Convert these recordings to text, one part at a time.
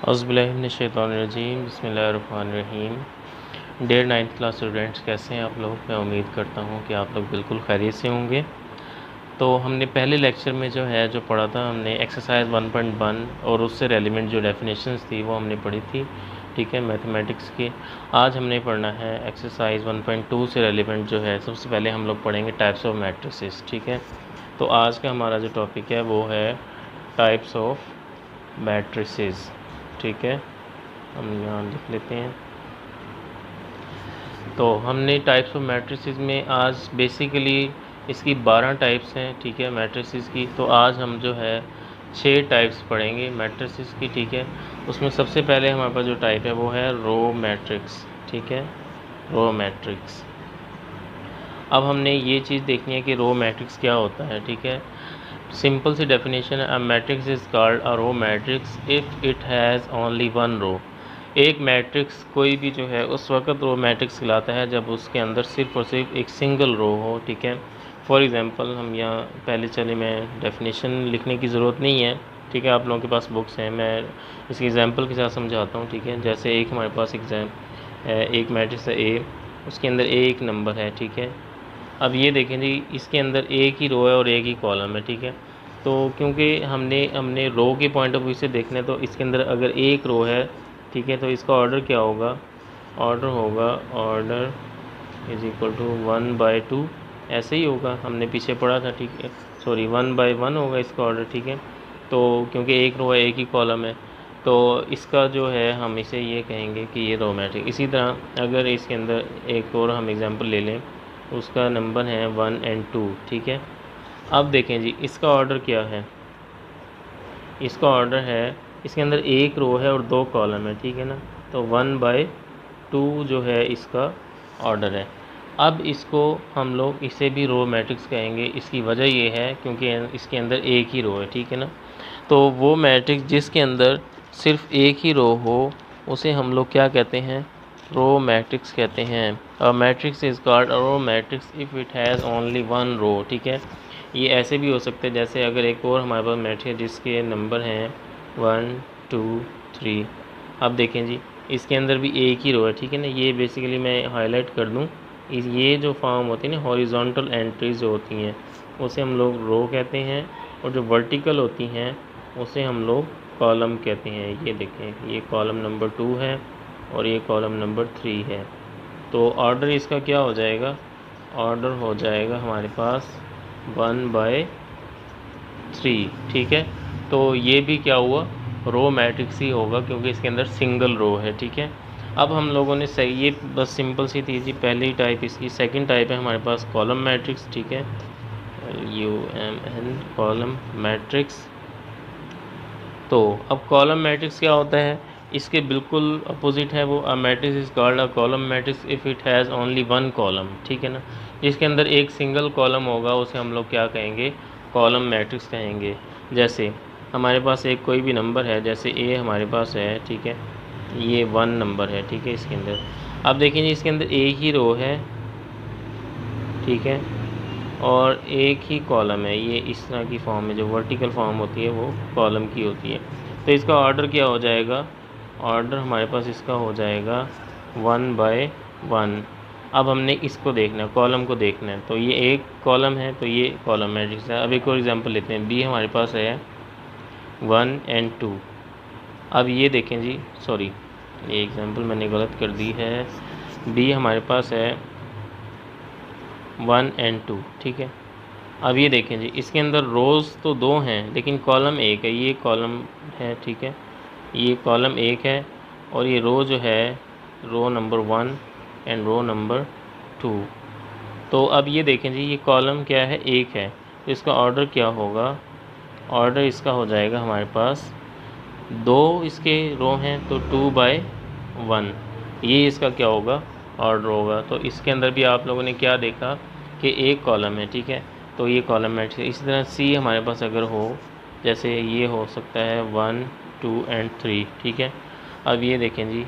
औज़ुबिल्लाहिमिनश्शैतानिर्रजीम बिस्मिल्लाहिर्रहमानिर्रहीम। Dear 9th class students, कैसे हैं आप लोग। मैं उम्मीद करता हूं कि आप लोग बिल्कुल खैरियत से होंगे। तो हमने पहले लेक्चर में जो पढ़ा था, हमने एक्सरसाइज 1.1 और उससे रेलिवेंट जो डेफिनेशंस थी वो हमने पढ़ी थी, ठीक है, मैथमेटिक्स की। आज हमने पढ़ना है एक्सरसाइज 1.2 से रेलिवेंट जो है। सबसे पहले हम लोग पढ़ेंगे टाइप्स ऑफ मैट्रिसेस, ठीक है। तो आज का हमारा जो टॉपिक है वो है टाइप्स ऑफ मैट्रिसेस, ठीक है। हम यहाँ लिख लेते हैं। तो हमने टाइप्स ऑफ मैट्रिसेस में आज बेसिकली इसकी 12 टाइप्स हैं, ठीक है, मैट्रिसेस की। तो आज हम जो है 6 टाइप्स पढ़ेंगे मैट्रिसेस की, ठीक है। उसमें सबसे पहले हमारे पास जो टाइप है वो है रो मैट्रिक्स, ठीक है, रो मैट्रिक्स। अब हमने ये चीज़ देखनी है कि रो मैट्रिक्स क्या होता है, ठीक है। सिंपल सी डेफिनेशन है, a matrix is called a row matrix if it has only one row. एक मैट्रिक्स कोई भी जो है उस वक्त रो मैट्रिक्स कहलाता है जब उसके अंदर सिर्फ और सिर्फ एक सिंगल रो हो, ठीक है। फॉर एग्जांपल हम यहाँ पहले चले, मैं डेफिनेशन लिखने की ज़रूरत नहीं है, ठीक है, आप लोगों के पास बुक्स हैं, मैं इसकी एग्जांपल के साथ समझाता हूँ, ठीक है। जैसे एक हमारे पास एक मैट्रिक्स है ए, उसके अंदर ए एक नंबर है, ठीक है। अब ये देखें जी, इसके अंदर एक ही रो है और एक ही कॉलम है, ठीक है। तो क्योंकि हमने रो के पॉइंट ऑफ व्यू से देखना है, तो इसके अंदर अगर एक रो है, ठीक है, तो इसका ऑर्डर क्या होगा, ऑर्डर इज इक्वल टू 1/2, ऐसे ही होगा, हमने पीछे पढ़ा था, ठीक है। सॉरी, 1/1 होगा इसका ऑर्डर, ठीक है। तो क्योंकि एक रो है एक ही कॉलम है, तो इसका जो है हम इसे ये कहेंगे कि ये रो मैट्रिक्स। इसी तरह अगर इसके अंदर एक और हम एग्जांपल ले लें, उसका नंबर है 1 और 2, ठीक है। अब देखें जी, इसका ऑर्डर क्या है, इसका ऑर्डर है, इसके अंदर एक रो है और 2 कॉलम है, ठीक है ना। तो 1/2 जो है इसका ऑर्डर है। अब इसको हम लोग इसे भी रो मैट्रिक्स कहेंगे। इसकी वजह ये है क्योंकि इसके अंदर एक ही रो है, ठीक है ना। तो वो मैट्रिक्स जिसके अंदर सिर्फ एक ही रो हो उसे हम लोग क्या कहते हैं, रो मैट्रिक्स कहते हैं। A matrix is called a row matrix if it has only one row, ठीक है। ये ऐसे भी हो सकते हैं, जैसे अगर एक और हमारे पास मैट्रिक्स है जिसके नंबर हैं 1 2 3। अब देखें जी, इसके अंदर भी एक ही रो है, ठीक है ना। ये बेसिकली मैं हाईलाइट कर दूं, ये जो फॉर्म होती है ना, हॉरिजॉन्टल एंट्रीज जो होती हैं उसे हम लोग रो कहते हैं, और जो वर्टिकल होती हैं उसे हम लोग कॉलम कहते हैं। ये देखें, ये कॉलम नंबर 2 है और ये कॉलम नंबर 3 है। तो ऑर्डर इसका क्या हो जाएगा, ऑर्डर हो जाएगा हमारे पास 1/3, ठीक है। तो ये भी क्या हुआ, रो मैट्रिक्स ही होगा क्योंकि इसके अंदर सिंगल रो है, ठीक है। अब हम लोगों ने सही, ये बस सिंपल सी थी जी पहली टाइप इसकी। सेकंड टाइप है हमारे पास कॉलम मैट्रिक्स, ठीक है, UMN कॉलम मैट्रिक्स। तो अब कॉलम मैट्रिक्स क्या होता है, इसके बिल्कुल अपोजिट है वो। अ matrix is called a column matrix if it has only one column, ठीक है ना। जिसके अंदर एक सिंगल कॉलम होगा उसे हम लोग क्या कहेंगे, कॉलम मैट्रिक्स कहेंगे। जैसे हमारे पास एक कोई भी नंबर है, जैसे ए हमारे पास है, ठीक है, ये 1 नंबर है, ठीक है। इसके अंदर अब देखिए इसके अंदर एक ही रो है, ठीक है, और एक ही कॉलम है। ये इस तरह की फॉर्म में जो वर्टिकल फॉर्म होती है वो कॉलम की होती है। तो इसका ऑर्डर क्या हो जाएगा, ऑर्डर हमारे पास इसका हो जाएगा 1/1। अब हमने इसको देखना है, कॉलम को देखना है। तो ये एक कॉलम है, तो ये कॉलम मैट्रिक्स है। अब एक और एग्जांपल लेते हैं, बी हमारे पास है 1 और 2। अब ये देखें जी, सॉरी ये एग्जांपल मैंने गलत कर दी है। बी हमारे पास है 1 और 2, ठीक है। अब ये देखें जी, इसके अंदर रोज़ तो 2 हैं लेकिन कॉलम एक है। ये कॉलम है, ठीक है, ये कॉलम एक है, और ये रो जो है रो नंबर 1 और रो नंबर 2। तो अब ये देखें जी, ये कॉलम क्या है, एक है, तो इसका ऑर्डर क्या होगा, ऑर्डर इसका हो जाएगा हमारे पास 2 इसके रो हैं तो 2/1, ये इसका क्या होगा, ऑर्डर होगा। तो इसके अंदर भी आप लोगों ने क्या देखा कि एक कॉलम है, ठीक है, तो ये कॉलम मैट्रिक्स है। इसी तरह सी हमारे पास अगर हो, जैसे ये हो सकता है 1 2 और 3, ठीक है। अब ये देखें जी,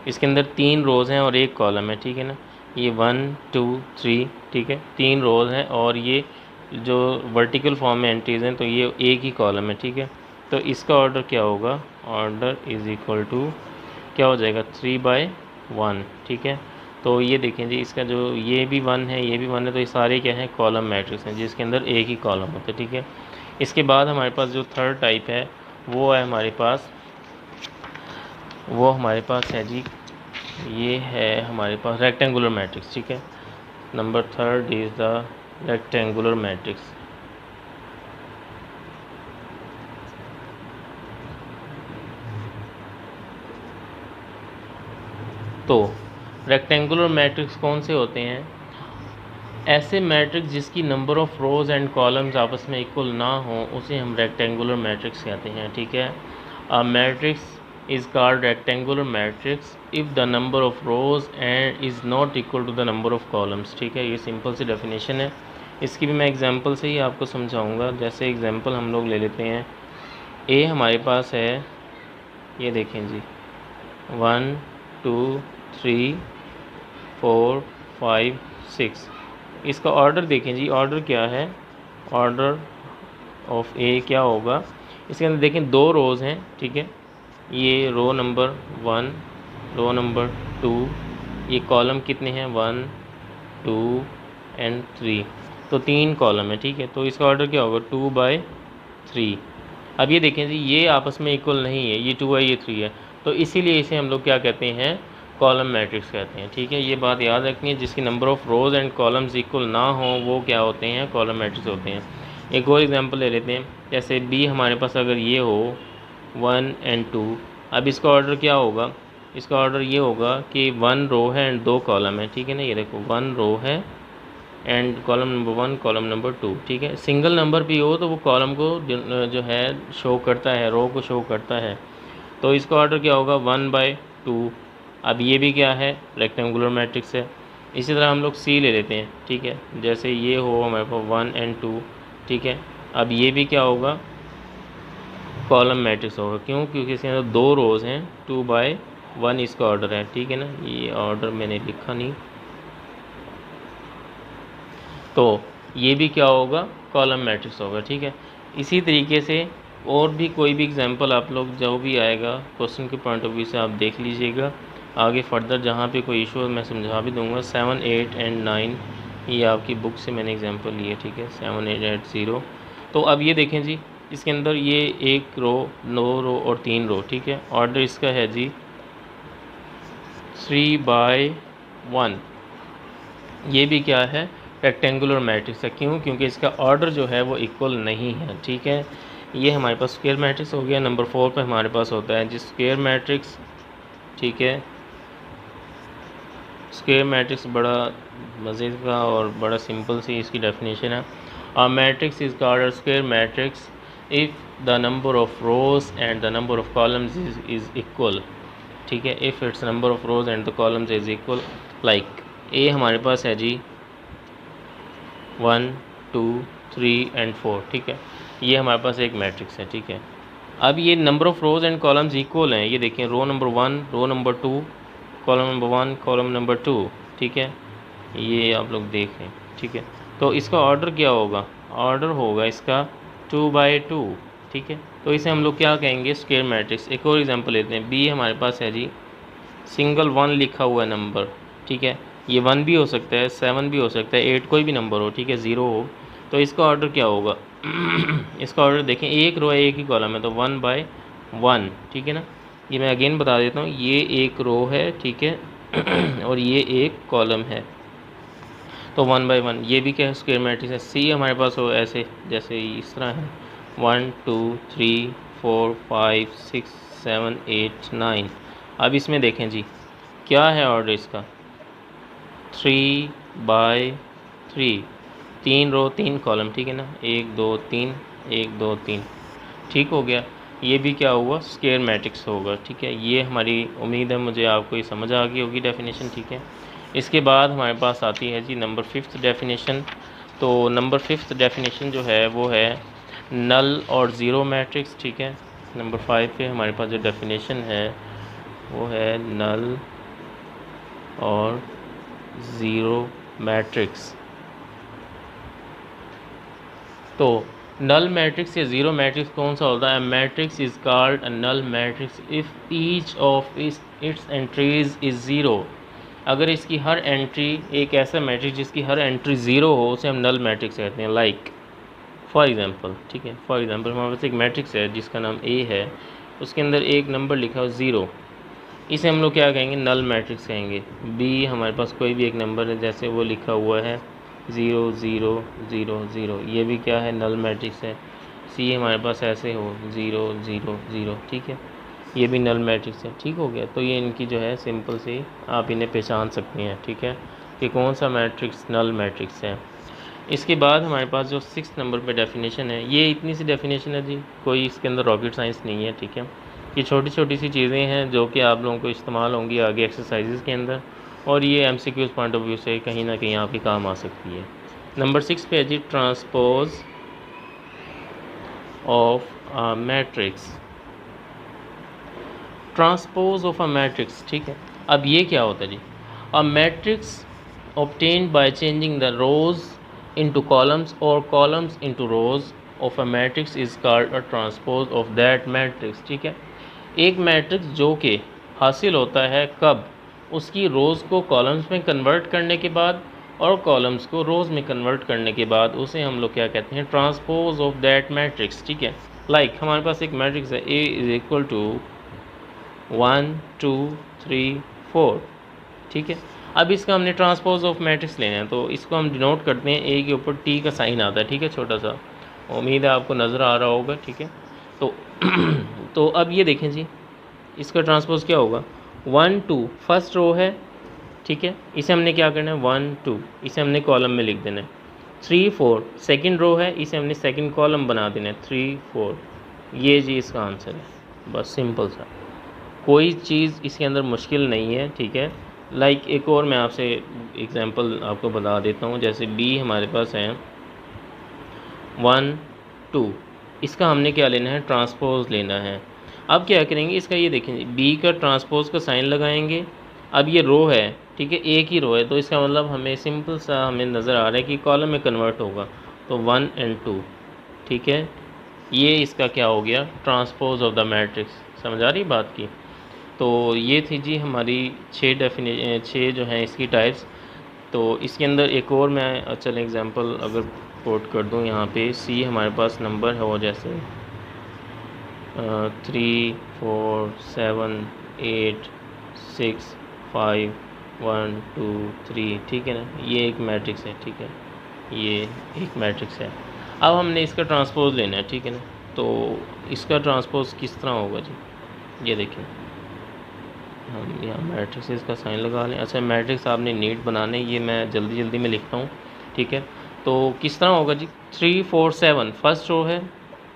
इसके अंदर 3 रोज़ हैं और एक कॉलम है, ठीक है ना। ये 1 2 3, ठीक है, 3 रोज़ हैं और ये जो वर्टिकल फॉर्म में एंट्रीज़ हैं तो ये एक ही कॉलम है, ठीक है। तो इसका ऑर्डर क्या होगा, ऑर्डर इज़ इक्वल टू क्या हो जाएगा 3/1, ठीक है। तो ये देखें जी, इसका जो ये भी 1 है, ये भी 1 है, तो ये सारे क्या हैं, कॉलम मैट्रिक्स हैं जिसके अंदर एक ही कॉलम होता है, ठीक है। इसके बाद हमारे पास जो थर्ड टाइप है वो है हमारे पास है जी, ये है हमारे पास रेक्टेंगुलर मैट्रिक्स, ठीक है। Number third is the rectangular matrix. तो रेक्टेंगुलर मैट्रिक्स कौन से होते हैं, ऐसे मैट्रिक्स जिसकी number of rows and columns आपस में इक्वल ना हो उसे हम रेक्टेंगुलर मैट्रिक्स कहते हैं, ठीक है। A matrix is called rectangular matrix if the number of rows and is not equal to the number of columns, ठीक है। ये सिंपल सी डेफिनेशन है, इसकी भी मैं एग्जांपल से ही आपको समझाऊंगा। जैसे एग्जांपल हम लोग ले लेते हैं, ए हमारे पास है, ये देखें जी 1 2 3 4 5 6। इसका ऑर्डर देखें जी, ऑर्डर क्या है, ऑर्डर ऑफ ए क्या होगा, इसके अंदर देखें 2 रोज़ हैं, ठीक है। ये रो नंबर 1, रो नंबर 2, ये कॉलम कितने हैं 1 2 एंड 3, तो 3 कॉलम है, ठीक है। तो इसका ऑर्डर क्या होगा 2/3। अब ये देखें जी, ये आपस में इक्वल नहीं है, ये 2 है ये 3 है, तो इसीलिए इसे हम लोग क्या कहते हैं, कॉलम मैट्रिक्स कहते हैं, ठीक है। ये बात याद रखनी है, जिसकी number of rows and columns equal ना हो वो क्या होते हैं, कॉलम मैट्रिक्स होते हैं। एक और एग्जांपल ले लेते हैं, जैसे बी हमारे पास अगर ये हो 1 एंड 2, अब इसका ऑर्डर क्या होगा, इसका ऑर्डर ये होगा कि 1 रो है एंड 2 कॉलम है, ठीक है ना। ये देखो 1 रो है and column number 1 column number 2, ठीक है। सिंगल नंबर भी हो तो वो कॉलम को जो है शो करता है, रो को शो करता है। तो इसका ऑर्डर क्या होगा 1/2। अब ये भी क्या है, रेक्टेंगुलर मैट्रिक्स है। इसी तरह हम लोग सी ले लेते हैं, ठीक है। जैसे ये हो हमारे पास 1 एंड 2, ठीक है। अब ये भी क्या होगा, कॉलम मैट्रिक्स होगा, क्यों, क्योंकि इसके अंदर 2 रोज़ हैं, 2/1 इसका ऑर्डर है, ठीक है ना। ये ऑर्डर मैंने लिखा नहीं, तो ये भी क्या होगा, कॉलम मैट्रिक्स होगा, ठीक है। इसी तरीके से और भी कोई भी एग्जांपल आप लोग जो भी आएगा क्वेश्चन के पॉइंट ऑफ व्यू से आप देख लीजिएगा। आगे फर्दर जहाँ पे कोई इशू मैं समझा भी दूंगा। 7 8 एंड 9 ये आपकी बुक से मैंने एग्जांपल लिए, ठीक है, 7 8 8 0। तो अब ये देखें जी, इसके अंदर ये 1 रो 2 रो और 3 रो, ठीक है। ऑर्डर इसका है जी 3/1। ये भी क्या है, रेक्टेंगुलर मैट्रिक्स है, क्यों, क्योंकि इसका ऑर्डर जो है वो इक्वल नहीं है, ठीक है। ये हमारे पास स्क्वायर मैट्रिक्स हो गया। नंबर 4 पे हमारे पास होता है जी स्क्वायर मैट्रिक्स, ठीक है। स्क्वायर मैट्रिक्स बड़ा मज़े का और बड़ा सिंपल सी इसकी डेफिनेशन है। A matrix is called a square matrix if the number of rose and the number of columns is equal, ठीक है। If it's number of rose and the columns is equal, like a हमारे पास है जी 1 2 3 and 4, ठीक है। ये हमारे पास एक matrix है, ठीक है। अब ये number of rows and columns equal हैं, ये देखें row number 1 row number 2 column number 1 column number 2, ठीक है। ये आप लोग देखें, ठीक है। तो इसका ऑर्डर क्या होगा, ऑर्डर होगा इसका 2/2, ठीक है। तो इसे हम लोग क्या कहेंगे, स्क्वायर मैट्रिक्स। एक और एग्जांपल लेते हैं, बी हमारे पास है जी सिंगल 1 लिखा हुआ है नंबर, ठीक है। ये 1 भी हो सकता है, 7 भी हो सकता है, 8 कोई भी नंबर हो, ठीक है, 0 हो। तो इसका ऑर्डर क्या होगा इसका ऑर्डर देखें, एक रो है एक ही कॉलम है, तो 1/1, ठीक है ना। ये मैं अगेन बता देता हूँ, ये एक रो है, ठीक है और ये एक कॉलम है, तो 1/1। ये भी क्या है, स्क्वायर मैट्रिक्स है। सी हमारे पास हो ऐसे जैसे इस तरह है 1 2 3 4 5 6 7 8 9। अब इसमें देखें जी क्या है ऑर्डर इसका 3/3, 3 रो 3 कॉलम, ठीक है ना, 1 2 3 1 2 3, ठीक हो गया। ये भी क्या हुआ, स्क्वायर मैट्रिक्स होगा, ठीक है। ये हमारी उम्मीद है मुझे आपको ये समझ आ गई होगी डेफिनेशन, ठीक है। इसके बाद हमारे पास आती है जी नंबर 5th डेफिनेशन। तो नंबर 5th डेफिनेशन जो है वो है नल और ज़ीरो मैट्रिक्स, ठीक है। नंबर 5 पे हमारे पास जो डेफिनेशन है वो है नल और ज़ीरो मैट्रिक्स। तो नल मैट्रिक्स या ज़ीरो मैट्रिक्स कौन सा होता है? Matrix is called a null matrix if each of its entries is zero. अगर इसकी हर एंट्री, एक ऐसा मैट्रिक्स जिसकी हर एंट्री ज़ीरो हो, उसे हम नल मैट्रिक्स कहते हैं। लाइक फॉर एग्जांपल, ठीक है, फॉर एग्जांपल हमारे पास एक मैट्रिक्स है जिसका नाम ए है, उसके अंदर एक नंबर लिखा हो ज़ीरो, इसे हम लोग क्या कहेंगे? नल मैट्रिक्स कहेंगे। बी हमारे पास कोई भी एक नंबर है, जैसे वो लिखा हुआ है 0 0 0 0, ये भी क्या है? नल मैट्रिक्स है। सी हमारे पास ऐसे हो 0 0 0, ठीक है, ये भी नल मैट्रिक्स है। ठीक हो गया। तो ये इनकी जो है सिंपल सी आप इन्हें पहचान सकते हैं, ठीक है, कि कौन सा मैट्रिक्स नल मैट्रिक्स है। इसके बाद हमारे पास जो 6 नंबर पे डेफिनेशन है, ये इतनी सी डेफिनेशन है जी, कोई इसके अंदर रॉकेट साइंस नहीं है, ठीक है। ये छोटी छोटी सी चीज़ें हैं जो कि आप लोगों को इस्तेमाल होंगी आगे एक्सरसाइजेज़ के अंदर, और ये MCQs पॉइंट ऑफ व्यू से कहीं ना कहीं आपके काम आ सकती है। नंबर 6 पे है जी transpose of a matrix. Transpose of a matrix, ठीक है। अब ये क्या होता है जी? A matrix obtained by changing the rows into columns or columns into rows of a matrix is called a transpose of that matrix, ठीक है। एक मैट्रिक्स जो कि हासिल होता है कब? उसकी रोज़ को कॉलम्स में कन्वर्ट करने के बाद और कॉलम्स को रोज़ में कन्वर्ट करने के बाद उसे हम लोग क्या कहते हैं? ट्रांसपोज ऑफ दैट मैट्रिक्स, ठीक है। लाइक हमारे पास एक मैट्रिक्स है A इज़ इक्वल टू 1 2 3 4, ठीक है। अब इसका हमने ट्रांसपोज ऑफ मैट्रिक्स लेना है, तो इसको हम डिनोट करते हैं, ए के ऊपर टी का साइन आता है, ठीक है, छोटा सा, उम्मीद है आपको नज़र आ रहा होगा, ठीक है। तो तो अब ये देखें जी, इसका ट्रांसपोज क्या होगा? 1 2 फर्स्ट रो है, ठीक है, इसे हमने क्या करना है? 1 2, इसे हमने कॉलम में लिख देना है। 3 4 सेकेंड रो है, इसे हमने सेकेंड कॉलम बना देना है, 3 4, ये जी इसका आंसर है। बस सिंपल सा, कोई चीज़ इसके अंदर मुश्किल नहीं है, ठीक है। लाइक एक और मैं आपसे एग्जांपल आपको बता देता हूँ, जैसे बी हमारे पास है 1 2, इसका हमने क्या लेना है? ट्रांसपोज लेना है। अब क्या करेंगे इसका? ये देखेंगे, बी का ट्रांसपोज का साइन लगाएंगे। अब ये रो है, ठीक है, एक ही रो है, तो इसका मतलब हमें सिंपल सा हमें नज़र आ रहा है कि कॉलम में कन्वर्ट होगा, तो 1 और 2, ठीक है, ये इसका क्या हो गया? Transpose of the matrix. समझ आ रही बात की? तो ये थी जी हमारी 6 जो हैं इसकी टाइप्स। तो इसके अंदर एक और मैं चल एग्जांपल अगर कोट कर दूं, यहाँ पे सी हमारे पास नंबर है वो जैसे 3 4 7 8 6 5 1 2 3, ठीक है ना, ये एक मैट्रिक्स है, ठीक है, ये एक मैट्रिक्स है। अब हमने इसका ट्रांसपोज लेना है, ठीक है ना। तो इसका ट्रांसपोज किस तरह होगा जी? ये देखिए, हम यहाँ मैट्रिक्स का साइन लगा लें। अच्छा, मैट्रिक्स आपने नीट बनाने, ये मैं जल्दी जल्दी में लिखता हूँ, ठीक है। तो किस तरह होगा जी? 3 4 7 फर्स्ट रो है,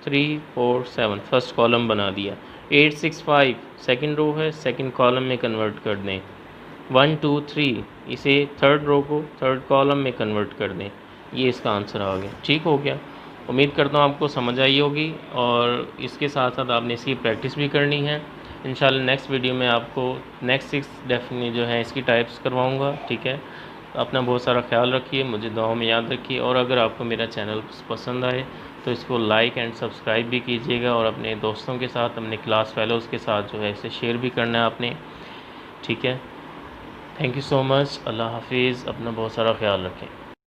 3 4 7 फर्स्ट कॉलम बना दिया। 8 6 5 सेकंड रो है, सेकंड कॉलम में कन्वर्ट कर दें। 1 2 3 इसे थर्ड रो को थर्ड कॉलम में कन्वर्ट कर दें। ये इसका आंसर आ गया। ठीक हो गया। उम्मीद करता हूँ आपको समझ आई होगी, और इसके साथ साथ आपने इसकी प्रैक्टिस भी करनी है। इंशाल्लाह नेक्स्ट वीडियो में आपको नेक्स्ट 6 डेफिनेट जो है इसकी टाइप्स करवाऊँगा। ठीक है, अपना बहुत सारा ख्याल रखिए, मुझे दुआओं में याद रखिए, और अगर आपको मेरा चैनल पसंद आए तो इसको लाइक एंड सब्सक्राइब भी कीजिएगा, और अपने दोस्तों के साथ, अपने क्लास फेलोज़ के साथ जो है इसे शेयर भी करना है आपने। ठीक है, थैंक यू सो मच। अल्लाह हाफिज़। अपना बहुत सारा ख्याल रखें।